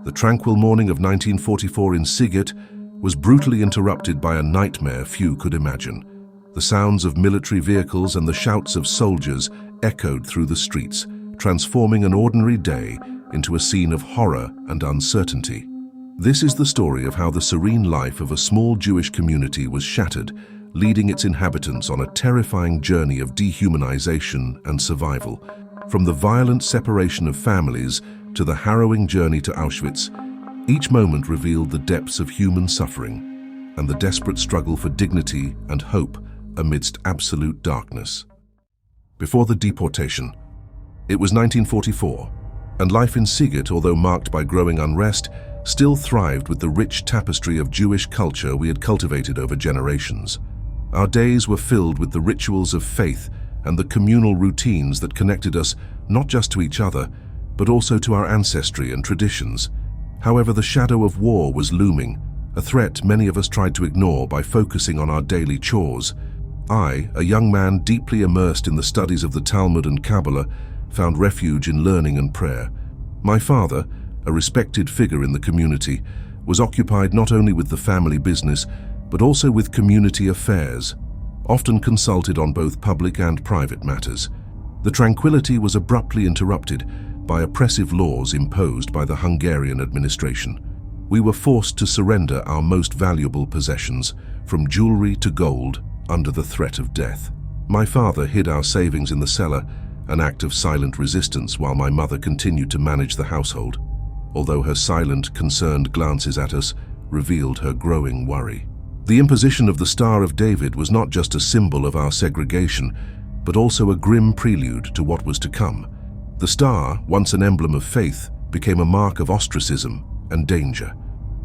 The tranquil morning of 1944 in Sighet was brutally interrupted by a nightmare few could imagine. The sounds of military vehicles and the shouts of soldiers echoed through the streets, transforming an ordinary day into a scene of horror and uncertainty. This is the story of how the serene life of a small Jewish community was shattered, leading its inhabitants on a terrifying journey of dehumanization and survival. From the violent separation of families to the harrowing journey to Auschwitz, each moment revealed the depths of human suffering and the desperate struggle for dignity and hope amidst absolute darkness. Before the deportation, it was 1944, and life in Sighet, although marked by growing unrest, still thrived with the rich tapestry of Jewish culture we had cultivated over generations. Our days were filled with the rituals of faith and the communal routines that connected us not just to each other, but also to our ancestry and traditions. However, the shadow of war was looming, a threat many of us tried to ignore by focusing on our daily chores. I, a young man deeply immersed in the studies of the Talmud and Kabbalah, found refuge in learning and prayer. My father, a respected figure in the community, was occupied not only with the family business, but also with community affairs, often consulted on both public and private matters. The tranquility was abruptly interrupted by oppressive laws imposed by the Hungarian administration. We were forced to surrender our most valuable possessions, from jewelry to gold, under the threat of death. My father hid our savings in the cellar, an act of silent resistance, while my mother continued to manage the household, although her silent, concerned glances at us revealed her growing worry. The imposition of the Star of David was not just a symbol of our segregation, but also a grim prelude to what was to come. The star, once an emblem of faith, became a mark of ostracism and danger.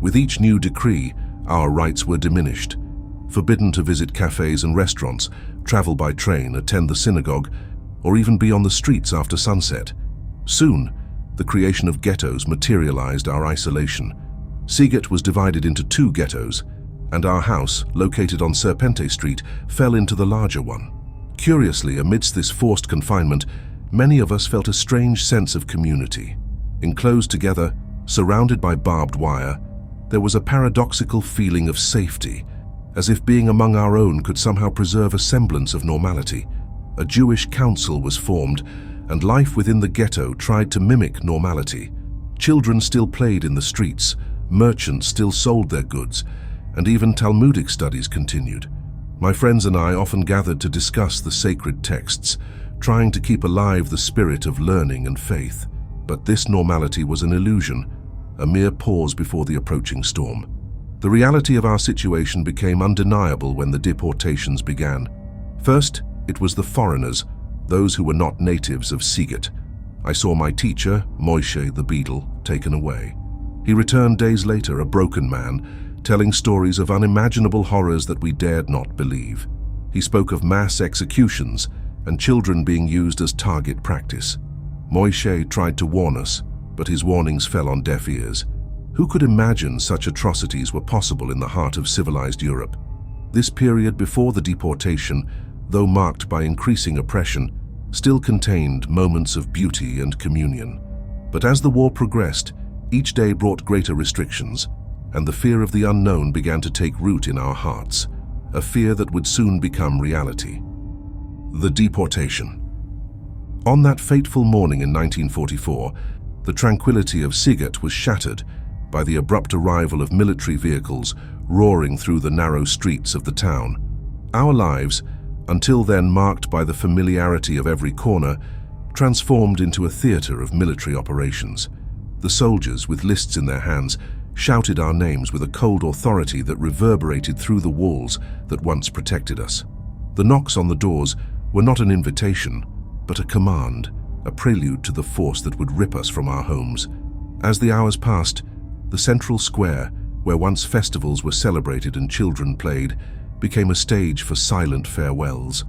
With each new decree, our rights were diminished. Forbidden to visit cafes and restaurants, travel by train, attend the synagogue, or even be on the streets after sunset. Soon, the creation of ghettos materialized our isolation. Sighet was divided into 2 ghettos, and our house, located on Serpente Street, fell into the larger one. Curiously, amidst this forced confinement, many of us felt a strange sense of community. Enclosed together, surrounded by barbed wire, there was a paradoxical feeling of safety, as if being among our own could somehow preserve a semblance of normality. A Jewish council was formed, and life within the ghetto tried to mimic normality. Children still played in the streets, merchants still sold their goods, and even Talmudic studies continued. My friends and I often gathered to discuss the sacred texts, trying to keep alive the spirit of learning and faith. But this normality was an illusion, a mere pause before the approaching storm. The reality of our situation became undeniable when the deportations began. First, it was the foreigners, those who were not natives of Sighet. I saw my teacher, Moshe the Beadle, taken away. He returned days later, a broken man, telling stories of unimaginable horrors that we dared not believe. He spoke of mass executions and children being used as target practice. Moshe tried to warn us, but his warnings fell on deaf ears. Who could imagine such atrocities were possible in the heart of civilized Europe? This period before the deportation, though marked by increasing oppression, still contained moments of beauty and communion. But as the war progressed, each day brought greater restrictions, and the fear of the unknown began to take root in our hearts, a fear that would soon become reality. The deportation. On that fateful morning in 1944, the tranquility of Sighet was shattered by the abrupt arrival of military vehicles roaring through the narrow streets of the town. Our lives, until then marked by the familiarity of every corner, transformed into a theater of military operations. The soldiers, with lists in their hands, shouted our names with a cold authority that reverberated through the walls that once protected us. The knocks on the doors were not an invitation, but a command, a prelude to the force that would rip us from our homes. As the hours passed, the central square, where once festivals were celebrated and children played, became a stage for silent farewells.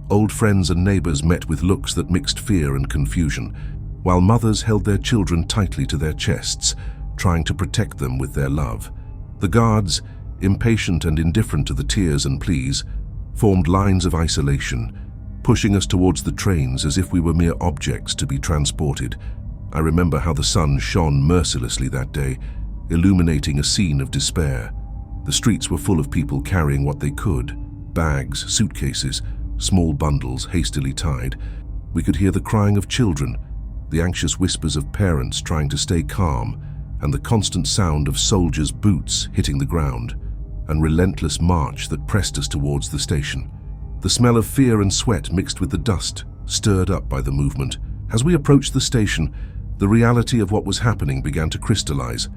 Old friends and neighbors met with looks that mixed fear and confusion, while mothers held their children tightly to their chests, trying to protect them with their love. The guards, impatient and indifferent to the tears and pleas, formed lines of isolation, pushing us towards the trains as if we were mere objects to be transported. I remember how the sun shone mercilessly that day, illuminating a scene of despair. The streets were full of people carrying what they could: bags, suitcases, small bundles hastily tied. We could hear the crying of children, the anxious whispers of parents trying to stay calm, and the constant sound of soldiers' boots hitting the ground, and relentless march that pressed us towards the station. The smell of fear and sweat mixed with the dust, stirred up by the movement. As we approached the station, the reality of what was happening began to crystallize.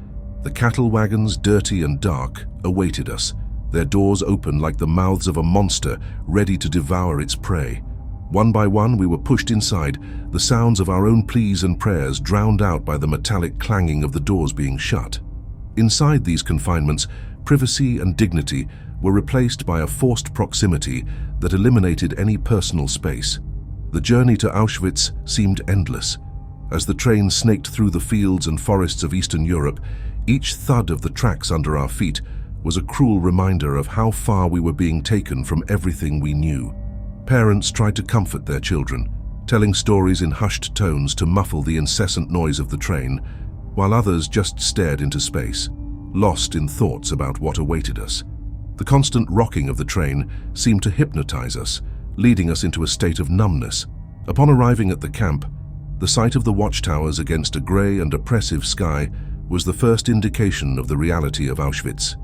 The cattle wagons, dirty and dark, awaited us, their doors open like the mouths of a monster ready to devour its prey. One by one, we were pushed inside, the sounds of our own pleas and prayers drowned out by the metallic clanging of the doors being shut. Inside these confinements, privacy and dignity were replaced by a forced proximity that eliminated any personal space. The journey to Auschwitz seemed endless. As the train snaked through the fields and forests of Eastern Europe, each thud of the tracks under our feet was a cruel reminder of how far we were being taken from everything we knew. Parents tried to comfort their children, telling stories in hushed tones to muffle the incessant noise of the train, while others just stared into space, lost in thoughts about what awaited us. The constant rocking of the train seemed to hypnotize us, leading us into a state of numbness. Upon arriving at the camp, the sight of the watchtowers against a grey and oppressive sky was the first indication of the reality of Auschwitz.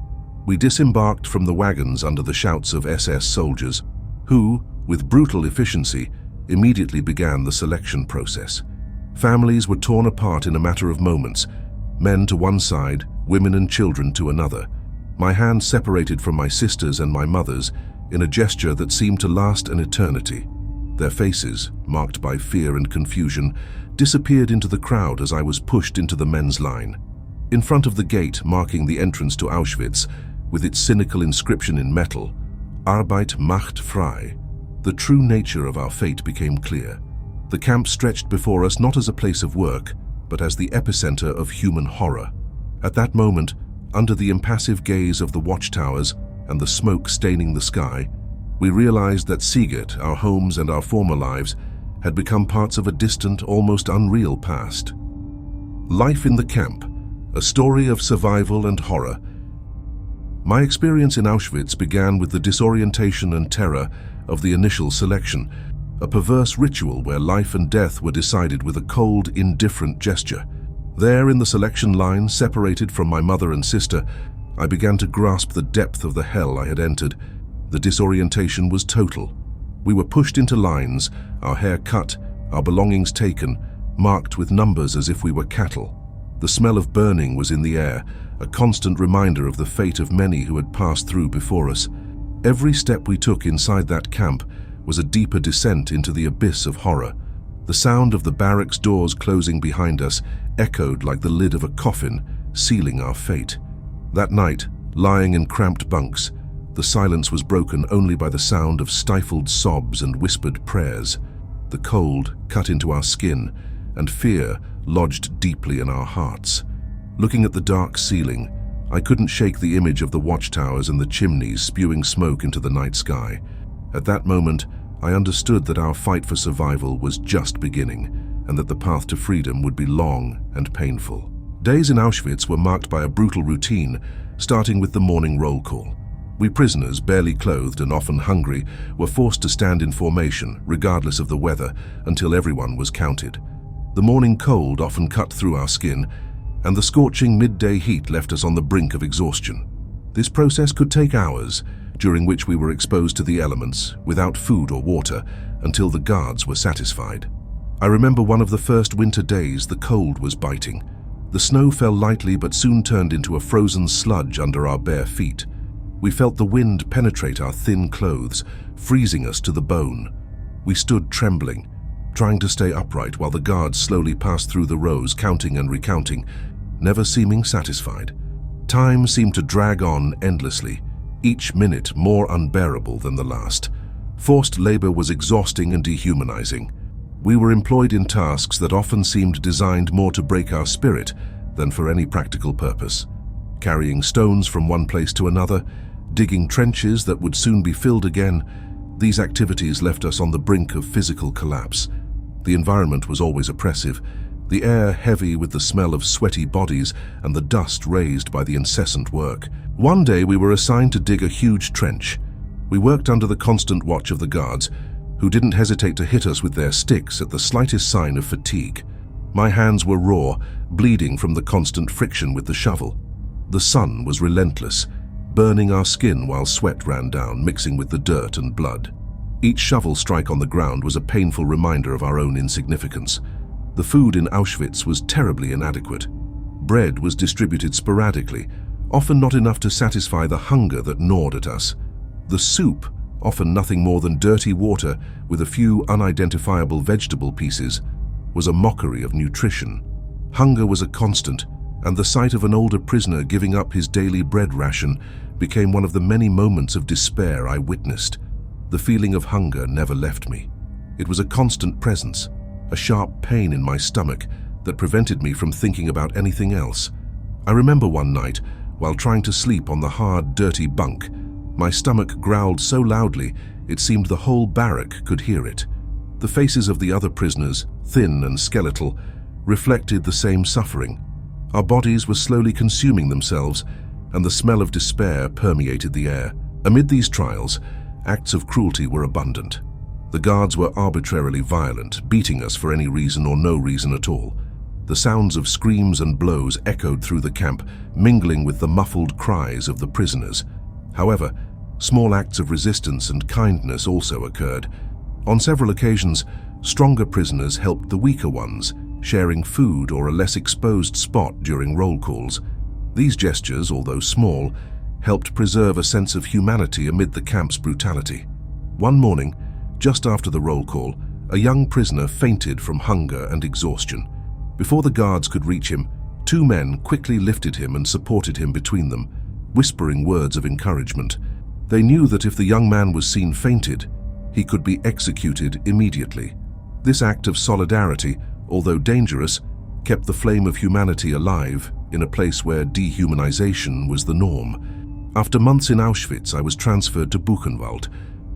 We disembarked from the wagons under the shouts of SS soldiers, who, with brutal efficiency, immediately began the selection process. Families were torn apart in a matter of moments, men to one side, women and children to another. My hand separated from my sisters and my mother's in a gesture that seemed to last an eternity. Their faces, marked by fear and confusion, disappeared into the crowd as I was pushed into the men's line. In front of the gate marking the entrance to Auschwitz, with its cynical inscription in metal, Arbeit macht frei, the true nature of our fate became clear. The camp stretched before us not as a place of work, but as the epicenter of human horror. At that moment, under the impassive gaze of the watchtowers and the smoke staining the sky, we realized that Siget, our homes and our former lives, had become parts of a distant, almost unreal past. Life in the camp, a story of survival and horror. My experience in Auschwitz began with the disorientation and terror of the initial selection, a perverse ritual where life and death were decided with a cold, indifferent gesture. There in the selection line, separated from my mother and sister, I began to grasp the depth of the hell I had entered. The disorientation was total. We were pushed into lines, our hair cut, our belongings taken, marked with numbers as if we were cattle. The smell of burning was in the air, a constant reminder of the fate of many who had passed through before us. Every step we took inside that camp was a deeper descent into the abyss of horror. The sound of the barracks doors closing behind us echoed like the lid of a coffin, sealing our fate. That night, lying in cramped bunks, the silence was broken only by the sound of stifled sobs and whispered prayers. The cold cut into our skin, and fear lodged deeply in our hearts. Looking at the dark ceiling, I couldn't shake the image of the watchtowers and the chimneys spewing smoke into the night sky. At that moment, I understood that our fight for survival was just beginning, and that the path to freedom would be long and painful. Days in Auschwitz were marked by a brutal routine, starting with the morning roll call. We prisoners, barely clothed and often hungry, were forced to stand in formation, regardless of the weather, until everyone was counted. The morning cold often cut through our skin, and the scorching midday heat left us on the brink of exhaustion. This process could take hours, during which we were exposed to the elements, without food or water, until the guards were satisfied. I remember one of the first winter days. The cold was biting. The snow fell lightly but soon turned into a frozen sludge under our bare feet. We felt the wind penetrate our thin clothes, freezing us to the bone. We stood trembling, trying to stay upright while the guards slowly passed through the rows, counting and recounting, never seeming satisfied. Time seemed to drag on endlessly, each minute more unbearable than the last. Forced labor was exhausting and dehumanizing. We were employed in tasks that often seemed designed more to break our spirit than for any practical purpose. Carrying stones from one place to another, digging trenches that would soon be filled again, these activities left us on the brink of physical collapse. The environment was always oppressive, the air heavy with the smell of sweaty bodies and the dust raised by the incessant work. One day we were assigned to dig a huge trench. We worked under the constant watch of the guards, who didn't hesitate to hit us with their sticks at the slightest sign of fatigue. My hands were raw, bleeding from the constant friction with the shovel. The sun was relentless, burning our skin while sweat ran down, mixing with the dirt and blood. Each shovel strike on the ground was a painful reminder of our own insignificance. The food in Auschwitz was terribly inadequate. Bread was distributed sporadically, often not enough to satisfy the hunger that gnawed at us. The soup, often nothing more than dirty water with a few unidentifiable vegetable pieces, was a mockery of nutrition. Hunger was a constant, and the sight of an older prisoner giving up his daily bread ration became one of the many moments of despair I witnessed. The feeling of hunger never left me. It was a constant presence, a sharp pain in my stomach that prevented me from thinking about anything else. I remember one night, while trying to sleep on the hard, dirty bunk, my stomach growled so loudly it seemed the whole barrack could hear it. The faces of the other prisoners, thin and skeletal, reflected the same suffering. Our bodies were slowly consuming themselves, and the smell of despair permeated the air. Amid these trials, acts of cruelty were abundant. The guards were arbitrarily violent, beating us for any reason or no reason at all. The sounds of screams and blows echoed through the camp, mingling with the muffled cries of the prisoners. However, small acts of resistance and kindness also occurred. On several occasions, stronger prisoners helped the weaker ones, sharing food or a less exposed spot during roll calls. These gestures, although small, helped preserve a sense of humanity amid the camp's brutality. One morning, just after the roll call, a young prisoner fainted from hunger and exhaustion. Before the guards could reach him, two men quickly lifted him and supported him between them, whispering words of encouragement. They knew that if the young man was seen fainted, he could be executed immediately. This act of solidarity, although dangerous, kept the flame of humanity alive in a place where dehumanization was the norm. After months in Auschwitz, I was transferred to Buchenwald.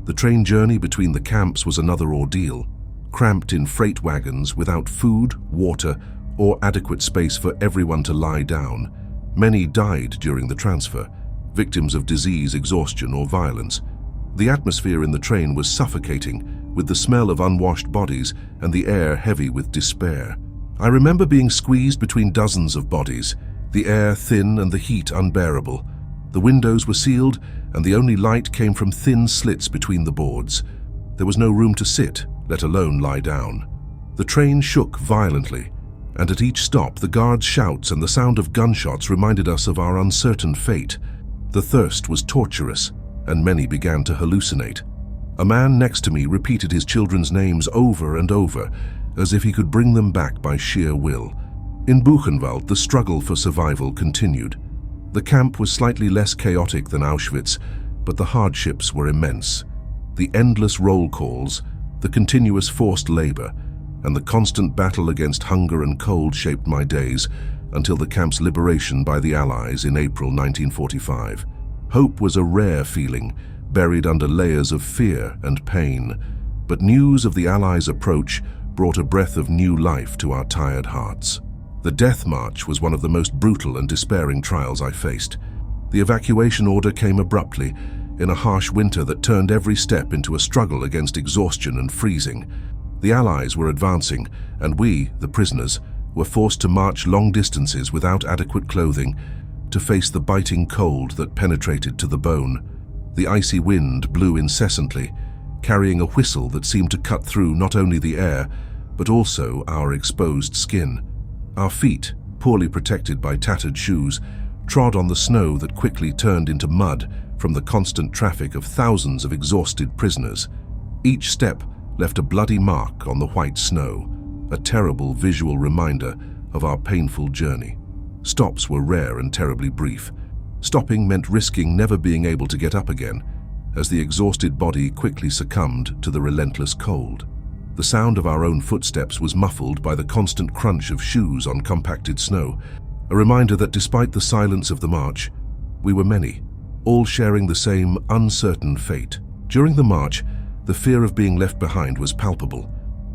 The train journey between the camps was another ordeal. Cramped in freight wagons without food, water, or adequate space for everyone to lie down. Many died during the transfer, victims of disease, exhaustion, or violence. The atmosphere in the train was suffocating, with the smell of unwashed bodies and the air heavy with despair. I remember being squeezed between dozens of bodies, the air thin and the heat unbearable. The windows were sealed, and the only light came from thin slits between the boards. There was no room to sit, let alone lie down. The train shook violently, and at each stop the guards' shouts and the sound of gunshots reminded us of our uncertain fate. The thirst was torturous, and many began to hallucinate. A man next to me repeated his children's names over and over, as if he could bring them back by sheer will. In Buchenwald, the struggle for survival continued. The camp was slightly less chaotic than Auschwitz, but the hardships were immense. The endless roll calls, the continuous forced labor, and the constant battle against hunger and cold shaped my days until the camp's liberation by the Allies in April 1945. Hope was a rare feeling, buried under layers of fear and pain, but news of the Allies' approach brought a breath of new life to our tired hearts. The death march was one of the most brutal and despairing trials I faced. The evacuation order came abruptly, in a harsh winter that turned every step into a struggle against exhaustion and freezing. The Allies were advancing, and we, the prisoners, were forced to march long distances without adequate clothing, to face the biting cold that penetrated to the bone. The icy wind blew incessantly, carrying a whistle that seemed to cut through not only the air, but also our exposed skin. Our feet, poorly protected by tattered shoes, trod on the snow that quickly turned into mud from the constant traffic of thousands of exhausted prisoners. Each step left a bloody mark on the white snow, a terrible visual reminder of our painful journey. Stops were rare and terribly brief. Stopping meant risking never being able to get up again, as the exhausted body quickly succumbed to the relentless cold. The sound of our own footsteps was muffled by the constant crunch of shoes on compacted snow, a reminder that despite the silence of the march, we were many, all sharing the same uncertain fate. During the march, the fear of being left behind was palpable.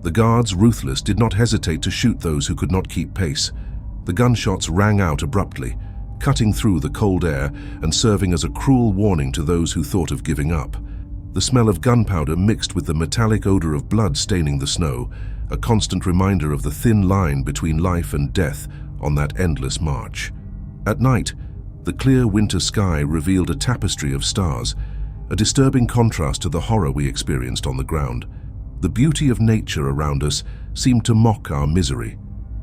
The guards, ruthless, did not hesitate to shoot those who could not keep pace. The gunshots rang out abruptly, cutting through the cold air and serving as a cruel warning to those who thought of giving up. The smell of gunpowder mixed with the metallic odor of blood staining the snow, a constant reminder of the thin line between life and death on that endless march. At night, the clear winter sky revealed a tapestry of stars, a disturbing contrast to the horror we experienced on the ground. The beauty of nature around us seemed to mock our misery.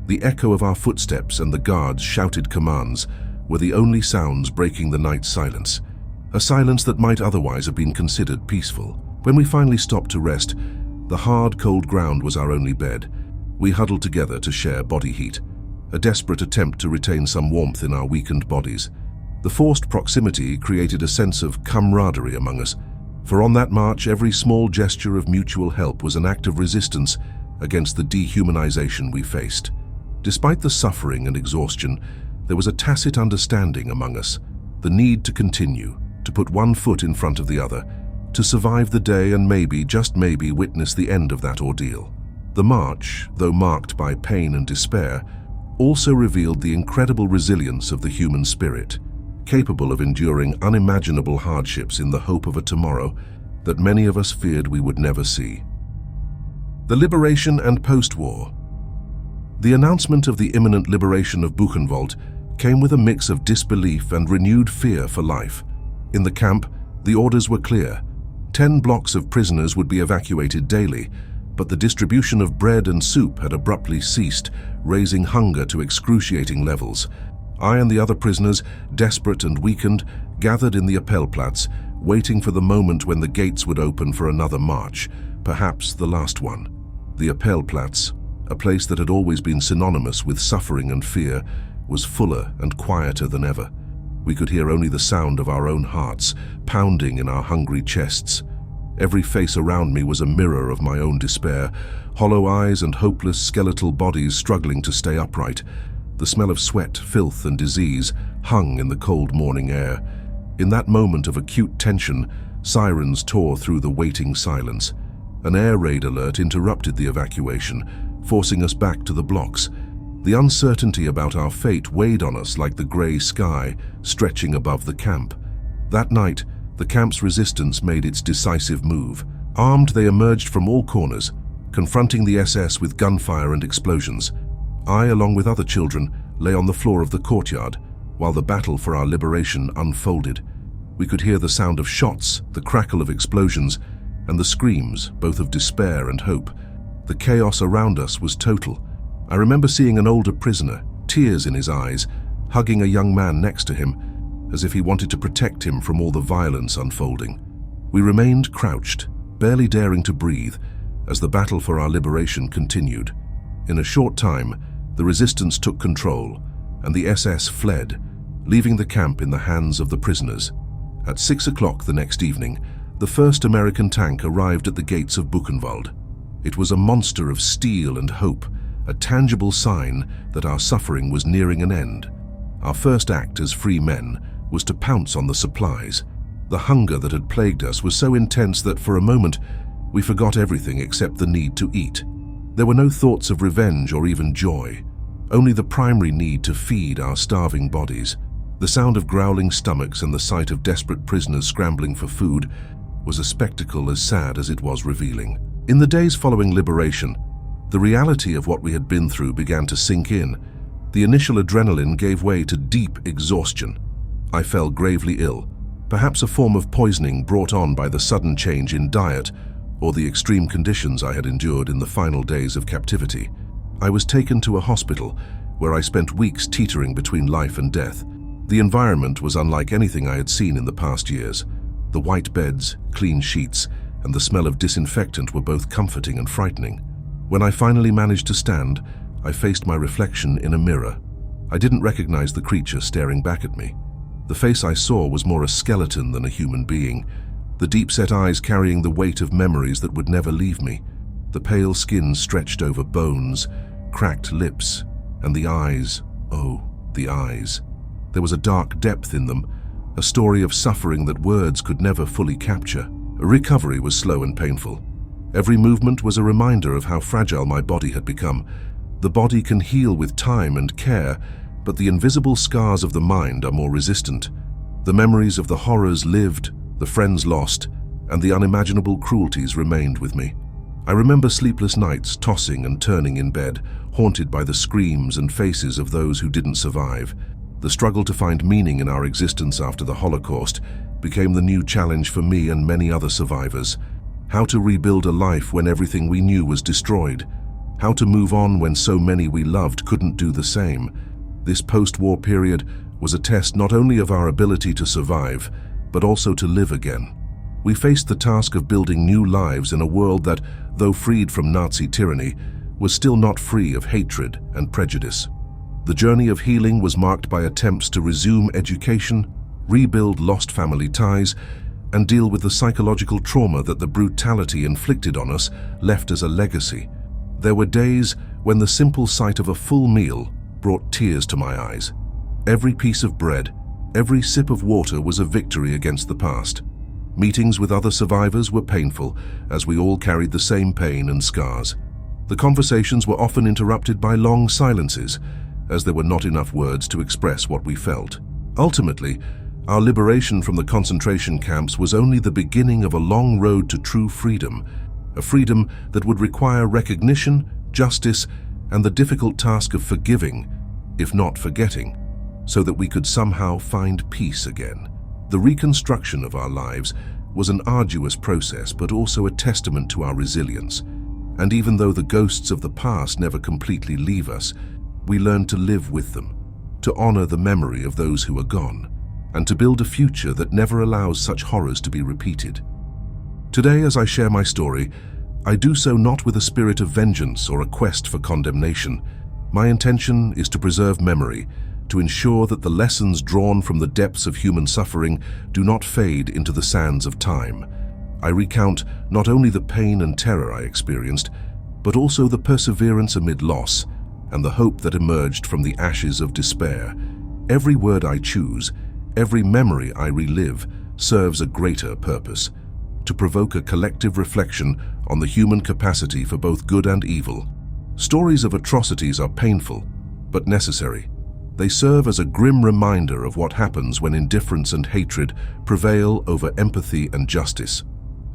The echo of our footsteps and the guards' shouted commands were the only sounds breaking the night's silence, a silence that might otherwise have been considered peaceful. When we finally stopped to rest, the hard, cold ground was our only bed. We huddled together to share body heat, a desperate attempt to retain some warmth in our weakened bodies. The forced proximity created a sense of camaraderie among us, for on that march every small gesture of mutual help was an act of resistance against the dehumanization we faced. Despite the suffering and exhaustion, there was a tacit understanding among us, the need to continue, to put one foot in front of the other, to survive the day and maybe, just maybe, witness the end of that ordeal. The march, though marked by pain and despair, also revealed the incredible resilience of the human spirit, capable of enduring unimaginable hardships in the hope of a tomorrow that many of us feared we would never see. The liberation and post-war. The announcement of the imminent liberation of Buchenwald came with a mix of disbelief and renewed fear for life. In the camp, the orders were clear. 10 blocks of prisoners would be evacuated daily, but the distribution of bread and soup had abruptly ceased, raising hunger to excruciating levels. I and the other prisoners, desperate and weakened, gathered in the Appellplatz, waiting for the moment when the gates would open for another march, perhaps the last one. The Appellplatz, a place that had always been synonymous with suffering and fear, was fuller and quieter than ever. We could hear only the sound of our own hearts, pounding in our hungry chests. Every face around me was a mirror of my own despair, hollow eyes and hopeless skeletal bodies struggling to stay upright. The smell of sweat, filth, and disease hung in the cold morning air. In that moment of acute tension, sirens tore through the waiting silence. An air raid alert interrupted the evacuation, forcing us back to the blocks. The uncertainty about our fate weighed on us like the grey sky stretching above the camp. That night, the camp's resistance made its decisive move. Armed, they emerged from all corners, confronting the SS with gunfire and explosions. I, along with other children, lay on the floor of the courtyard, while the battle for our liberation unfolded. We could hear the sound of shots, the crackle of explosions, and the screams, both of despair and hope. The chaos around us was total. I remember seeing an older prisoner, tears in his eyes, hugging a young man next to him, as if he wanted to protect him from all the violence unfolding. We remained crouched, barely daring to breathe, as the battle for our liberation continued. In a short time, the resistance took control, and the SS fled, leaving the camp in the hands of the prisoners. At 6 o'clock the next evening, the first American tank arrived at the gates of Buchenwald. It was a monster of steel and hope, a tangible sign that our suffering was nearing an end. Our first act as free men was to pounce on the supplies. The hunger that had plagued us was so intense that for a moment we forgot everything except the need to eat. There were no thoughts of revenge or even joy, only the primary need to feed our starving bodies. The sound of growling stomachs and the sight of desperate prisoners scrambling for food was a spectacle as sad as it was revealing. In the days following liberation, the reality of what we had been through began to sink in. The initial adrenaline gave way to deep exhaustion. I fell gravely ill, perhaps a form of poisoning brought on by the sudden change in diet or the extreme conditions I had endured in the final days of captivity. I was taken to a hospital where I spent weeks teetering between life and death. The environment was unlike anything I had seen in the past years. The white beds, clean sheets, and the smell of disinfectant were both comforting and frightening. When I finally managed to stand, I faced my reflection in a mirror. I didn't recognize the creature staring back at me. The face I saw was more a skeleton than a human being, the deep-set eyes carrying the weight of memories that would never leave me. The pale skin stretched over bones, cracked lips, and the eyes, oh, the eyes. There was a dark depth in them, a story of suffering that words could never fully capture. Recovery was slow and painful. Every movement was a reminder of how fragile my body had become. The body can heal with time and care, but the invisible scars of the mind are more resistant. The memories of the horrors lived, the friends lost, and the unimaginable cruelties remained with me. I remember sleepless nights, tossing and turning in bed, haunted by the screams and faces of those who didn't survive. The struggle to find meaning in our existence after the Holocaust became the new challenge for me and many other survivors. How to rebuild a life when everything we knew was destroyed. How to move on when so many we loved couldn't do the same. This post-war period was a test not only of our ability to survive, but also to live again. We faced the task of building new lives in a world that, though freed from Nazi tyranny, was still not free of hatred and prejudice. The journey of healing was marked by attempts to resume education, rebuild lost family ties, and deal with the psychological trauma that the brutality inflicted on us left as a legacy. There were days when the simple sight of a full meal brought tears to my eyes. Every piece of bread, every sip of water was a victory against the past. Meetings with other survivors were painful, as we all carried the same pain and scars. The conversations were often interrupted by long silences, as there were not enough words to express what we felt. Ultimately, our liberation from the concentration camps was only the beginning of a long road to true freedom, a freedom that would require recognition, justice, and the difficult task of forgiving, if not forgetting, so that we could somehow find peace again. The reconstruction of our lives was an arduous process, but also a testament to our resilience. And even though the ghosts of the past never completely leave us, we learn to live with them, to honor the memory of those who are gone, and to build a future that never allows such horrors to be repeated. Today, as I share my story, I do so not with a spirit of vengeance or a quest for condemnation. My intention is to preserve memory, to ensure that the lessons drawn from the depths of human suffering do not fade into the sands of time. I recount not only the pain and terror I experienced, but also the perseverance amid loss and the hope that emerged from the ashes of despair. Every word I choose, every memory I relive, serves a greater purpose: to provoke a collective reflection on the human capacity for both good and evil. Stories of atrocities are painful, but necessary. They serve as a grim reminder of what happens when indifference and hatred prevail over empathy and justice.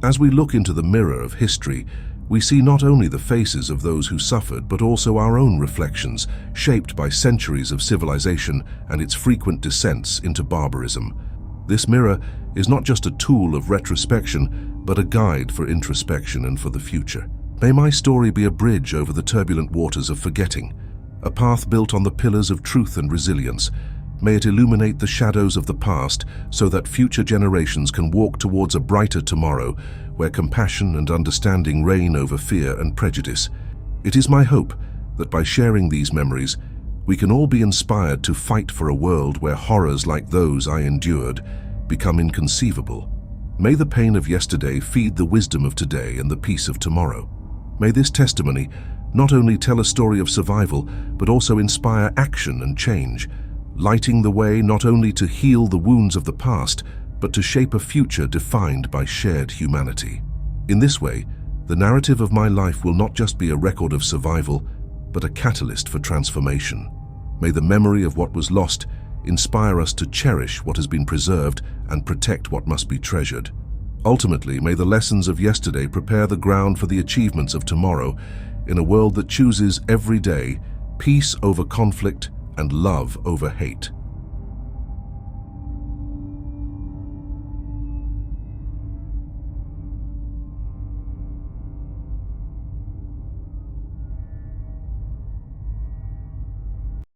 As we look into the mirror of history, we see not only the faces of those who suffered, but also our own reflections, shaped by centuries of civilization and its frequent descents into barbarism. This mirror is not just a tool of retrospection, but a guide for introspection and for the future. May my story be a bridge over the turbulent waters of forgetting, a path built on the pillars of truth and resilience. May it illuminate the shadows of the past so that future generations can walk towards a brighter tomorrow where compassion and understanding reign over fear and prejudice. It is my hope that by sharing these memories, we can all be inspired to fight for a world where horrors like those I endured become inconceivable. May the pain of yesterday feed the wisdom of today and the peace of tomorrow. May this testimony not only tell a story of survival, but also inspire action and change, lighting the way not only to heal the wounds of the past, but to shape a future defined by shared humanity. In this way, the narrative of my life will not just be a record of survival, but a catalyst for transformation. May the memory of what was lost inspire us to cherish what has been preserved and protect what must be treasured. Ultimately, may the lessons of yesterday prepare the ground for the achievements of tomorrow, in a world that chooses every day peace over conflict and love over hate.